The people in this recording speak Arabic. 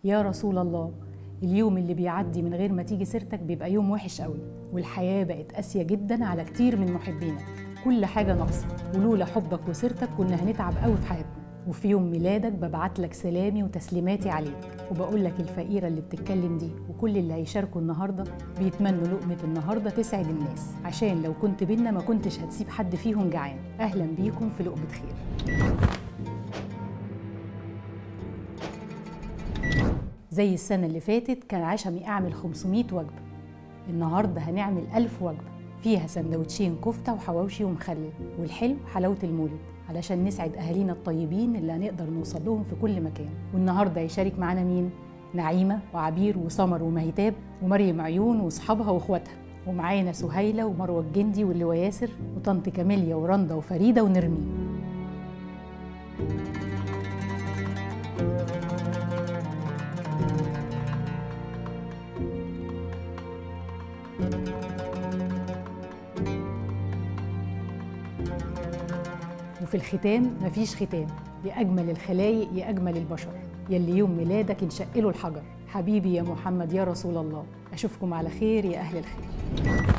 يا رسول الله، اليوم اللي بيعدي من غير ما تيجي سيرتك بيبقى يوم وحش قوي، والحياة بقت قاسية جدا على كتير من محبينك. كل حاجة ناقصة، ولولا حبك وسيرتك كنا هنتعب قوي في حياتنا. وفي يوم ميلادك ببعت لك سلامي وتسليماتي عليك، وبقول لك الفقيرة اللي بتتكلم دي وكل اللي هيشاركوا النهاردة بيتمنوا لقمة النهاردة تسعد الناس، عشان لو كنت بينا ما كنتش هتسيب حد فيهم جعان. أهلا بيكم في لقمة خير. زي السنة اللي فاتت كان عشمي أعمل 500 وجبة، النهاردة هنعمل 1000 وجبة فيها سندوتشين كفتة وحواوشي ومخلل، والحلو حلاوة المولد، علشان نسعد أهالينا الطيبين اللي هنقدر نوصل لهم في كل مكان. والنهاردة هيشارك معانا مين؟ نعيمة وعبير وسمر ومهيتاب ومريم عيون وأصحابها وإخواتها، ومعانا سهيلة ومروة الجندي واللواء ياسر وطنط كاميليا ورندا وفريدة ونرمين. وفي الختام مفيش ختام، يا أجمل الخلايق يا أجمل البشر، يلي يوم ميلادك انشق له الحجر، حبيبي يا محمد يا رسول الله. أشوفكم على خير يا أهل الخير.